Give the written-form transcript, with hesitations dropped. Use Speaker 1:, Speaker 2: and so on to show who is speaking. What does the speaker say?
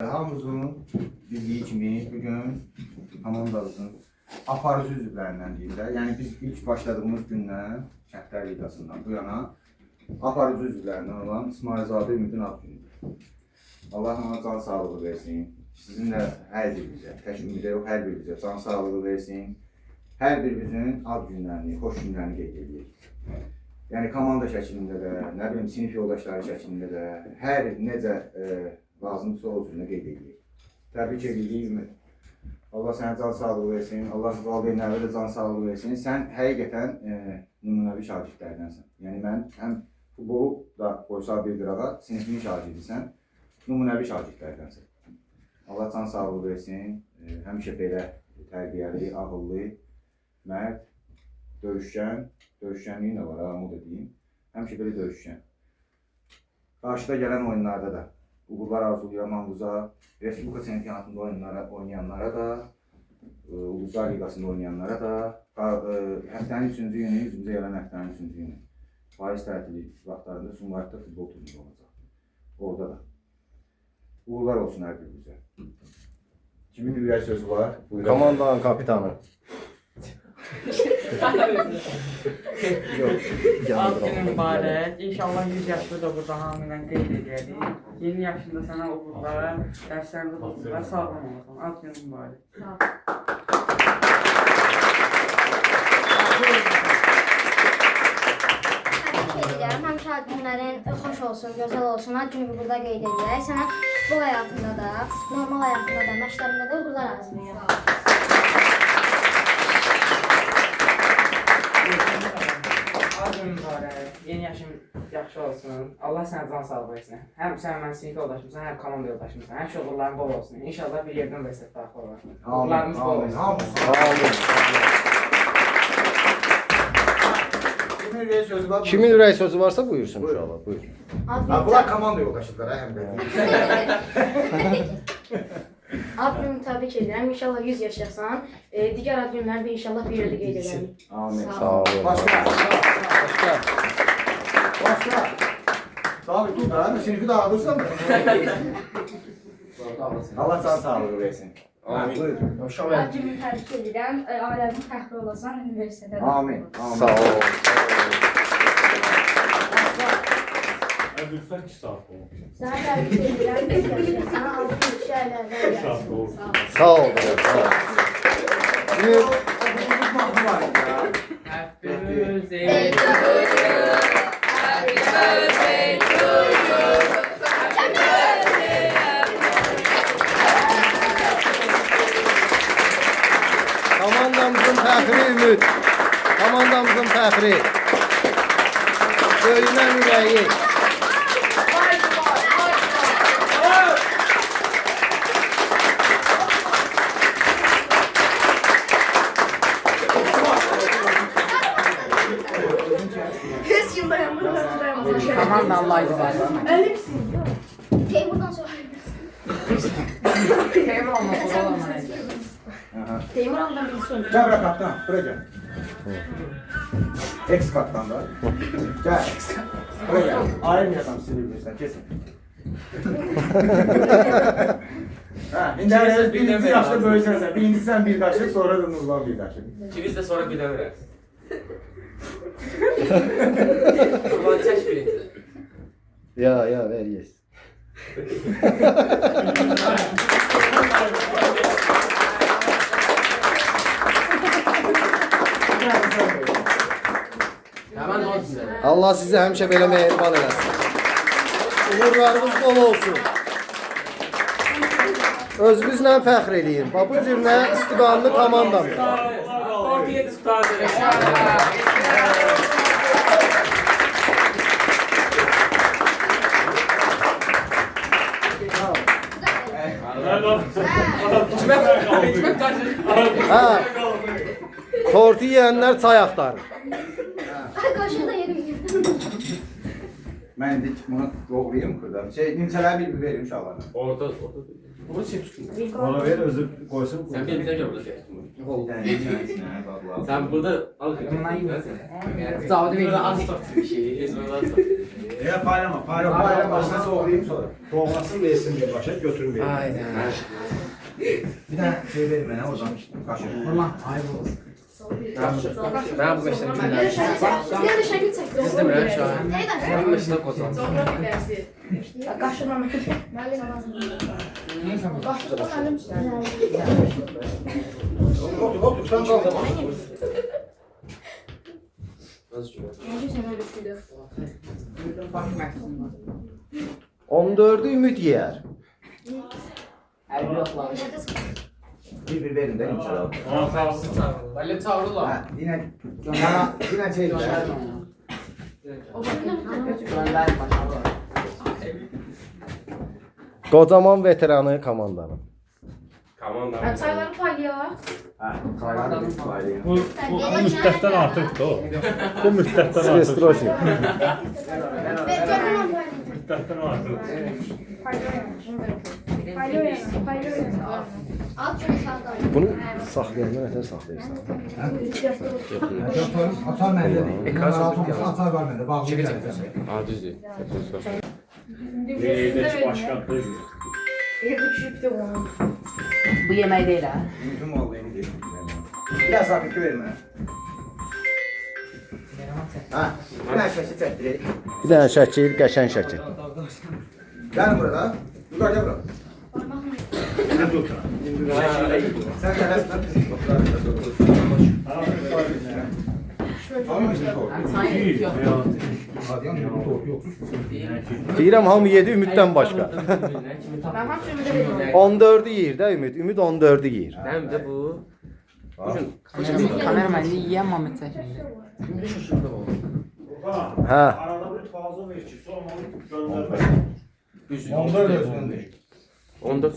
Speaker 1: Hamımızın bildiği kimi bugün komandamızın aparıcı üzvlərindən deyirlər. Yəni biz ilk başladığımız gündən Kəndlər Liqasından bu yana aparıcı üzvlərindən olan İsmailzadə Ümidin ad günüdür. Allah ona can sağlığı versin. Sizin də hər birinizə, tək Ümidə yox, hər birinizə can sağlığı versin. Hər birimizin ad günlərini, xoş günlərini qeyd edirik. Yəni komanda şəklində də, nə bilim sinif yoldaşları şəklində də, hər necə lazımdırsa o cürünə qeyd edirik. Təbrik edirik Ümid. Allah sənə can sağlığı versin, Allah valideynlərə də can sağlığı versin. Sən həqiqətən nümunəvi şagirdlərdənsən. Yəni mən həm futbolu da qoysaq bir qırağa, sinifimin şagirdisən, nümunəvi şagirdlərdənsən. Allah can sağlığı versin, həmişə belə tərbiyəli, ağıllı, mərd, döyüşkən, döyüşkənliyin də var, onu da deyim. Həmişə belə döyüşkən. Qarşıda gələn oyunlarda da uğurlar arzulayan Manquza, Respublika Çempionatında oynayanlara da, Uluslar Liqasında oynayanlara da, həftənin 3-cü günü, 100-cü gələn həftənin 3-cü günü faiz tətili vaxtlarında Sumqayıtda futbol turniri olacaq. Orada da. Uğurlar olsun hər birimizə. Kimin ürək sözü var?
Speaker 2: Komandanın kapitanı.
Speaker 3: Ad günün mübarək. İnşallah 100 yaşlı da burada hamilən qeyd edərik. Yeni yaşında sənə uğurlar, dərslərində uğurlar, sağlam olasan. Ad günün mübarək.
Speaker 4: Həmişə ad günlərin xoş olsun, gözəl olsun. Ad günü burada qeyd edək. Sənə futbol həyatında da, normal həyatında da, məşqlərində də uğurlar arzulayıram.
Speaker 3: Adın mübarək, yeni yaşın yaxşı olsun. Allah sənə can sağlığı versin. Həm sən mən sinif yoldaşımsan, həm komanda yoldaşımsan. Həmişə uğurların bol olsun. İnşallah bir yerdən universitet daxil olar. Uğurlarımız bol olsun.
Speaker 1: Kimin ürək sözü var?
Speaker 2: Kimin ürək sözü varsa buyursun inşallah. Buyur.
Speaker 1: Bunlar komanda yoldaşıdırlar həm də.
Speaker 5: Ad gününü təbrik edirəm. İnşallah 100 yaşasan. Digər ad günlərdə inşallah bir yerdə qeyd edərik.
Speaker 1: Amin.
Speaker 2: Sağ olun.
Speaker 1: Başka. Tabii tut da, sinifi dağıtırsan mı? Allah can sağlığı versin. Amin. Buyur.
Speaker 4: Ad gününü təbrik edirəm. Ailənin fəxri olasan universitetə.
Speaker 1: Amin.
Speaker 2: Sağ olun.
Speaker 6: Lütfen 2 saat olmuş.
Speaker 4: Sənə təbrik edirəm. 100 yaşasan, altın işlərlərdə gəlsin.
Speaker 2: Sağ olun. Sağ olun. Şimdi
Speaker 3: Happy birthday to
Speaker 4: Happy birthday to you.
Speaker 2: komandamızın fəxri Ümid. Komandamızın fəxri. Böyünən ürəyi.
Speaker 3: Komanda Allah izin versin.
Speaker 4: Teymurdan sonra.
Speaker 3: Teymur olmasa da olmayacaq.
Speaker 5: Teymur abiden birisi olmuş.
Speaker 1: Gel bırak kaptan, buraya gel. Ex kaptan da. Gel. Buraya gel. Ayrılmayasam sizi bilirsen, kesin. İndi herkes birinci yaşta böyüsənsən. Birinci sen bir kaşık, sonra da Nurlan bir kaşık.
Speaker 7: İkimiz de sonra bilemiriz. Ama çeş birinci.
Speaker 2: Ya ver yes.
Speaker 7: Hemen de olsun.
Speaker 2: Allah sizi həmişə belə mehriban eləsin. Uğurlarınız bol olsun. Özünüzlə fəxr eləyin. Bu cürünə istiqamlı komandamız.
Speaker 7: Ortaya tutardı.
Speaker 2: Ha. Tortu yeyənlər çay axtarır.
Speaker 4: Qaşığı da yerim.
Speaker 1: Mən indi bunu doğrayım xırda. Nimçələri bir verim uşaqlara.
Speaker 7: Orada.
Speaker 3: Bu çıktı.
Speaker 6: Ona ver özü qoysun.
Speaker 7: Sen bir imza gör burada.
Speaker 1: Nimçəsinə bağlı.
Speaker 7: Sen burada al.
Speaker 3: Bundan yemesin. Zavadi
Speaker 7: Burada
Speaker 3: verir.
Speaker 7: az tut bir şey. Ezberden az tut.
Speaker 6: Paylama.
Speaker 1: Bayram başına doğrayım sonra.
Speaker 6: Doğmasın versin bir başa götürün verin.
Speaker 3: Aynen.
Speaker 1: Bir dənə şey verin mənə oradan qaşıq.
Speaker 3: Ulan ayıp olsun.
Speaker 7: Ben bu beşten
Speaker 5: Bir de şəkil çək.
Speaker 7: Düzdür ben şu an.
Speaker 4: Neydi?
Speaker 7: Ben başına kozan.
Speaker 5: Coğrafi dərsi. Qaşınma.
Speaker 3: Neyse bu.
Speaker 1: Otur, sən qal zaman.
Speaker 3: Bak məktubum.
Speaker 2: 14'ü Ümit yer.
Speaker 3: Əlbi yoxlar.
Speaker 1: Bir verin də nimçələri.
Speaker 7: Böyle çağırırlar.
Speaker 1: Hə, yenə şey də.
Speaker 3: Gönder başına.
Speaker 2: Kocaman veteranı komandanın.
Speaker 7: Tamam da.
Speaker 5: Çayları paylayaq.
Speaker 1: Hə, çayları bir paylayın.
Speaker 6: Bu müddətdən artıqdır o. Bu müddətdən artıq.
Speaker 2: Sestroşin.
Speaker 6: Müddətdən artıq.
Speaker 4: Alt şunu sağ qalın.
Speaker 2: Bunu saxlayanda nətər saxlayırsan?
Speaker 1: Açar məndədir. Açar var məndə, bağlayın gələcəm.
Speaker 7: Aa düzdür.
Speaker 6: Neydə başqadır.
Speaker 5: Evdə düşüb də onu.
Speaker 3: Bu yemək deyil ha.
Speaker 1: Üzüm oldu indi. Biraz zafiyeti verin mənə. Hə, bir dənə şəkil çəkdirək.
Speaker 2: Bir dənə şəkil, qəşəng şəkil.
Speaker 1: Gəlin burada. Yukarıda bura.
Speaker 6: Nə tutur?
Speaker 1: Sən gələsən bizim oturarıq. Tamam işte doğru.
Speaker 3: Sayın yok.
Speaker 1: Hadi yanıyor doğru yok.
Speaker 2: Deyirəm hamı yedi Ümiddən başqa.
Speaker 5: Mən hamısı ümdə verirəm.
Speaker 2: 14'ü yer də Ümid. Ümid 14'ü yer.
Speaker 7: Hem de bu.
Speaker 3: Kameraman yiyən Mehmet çəkildi.
Speaker 7: Şimdi şu şurada oldu.
Speaker 2: Hə.
Speaker 6: Arada bir fazla ver ki, sonra onu göndərmə.
Speaker 7: Düzdür.
Speaker 1: 14 özündür.
Speaker 7: 14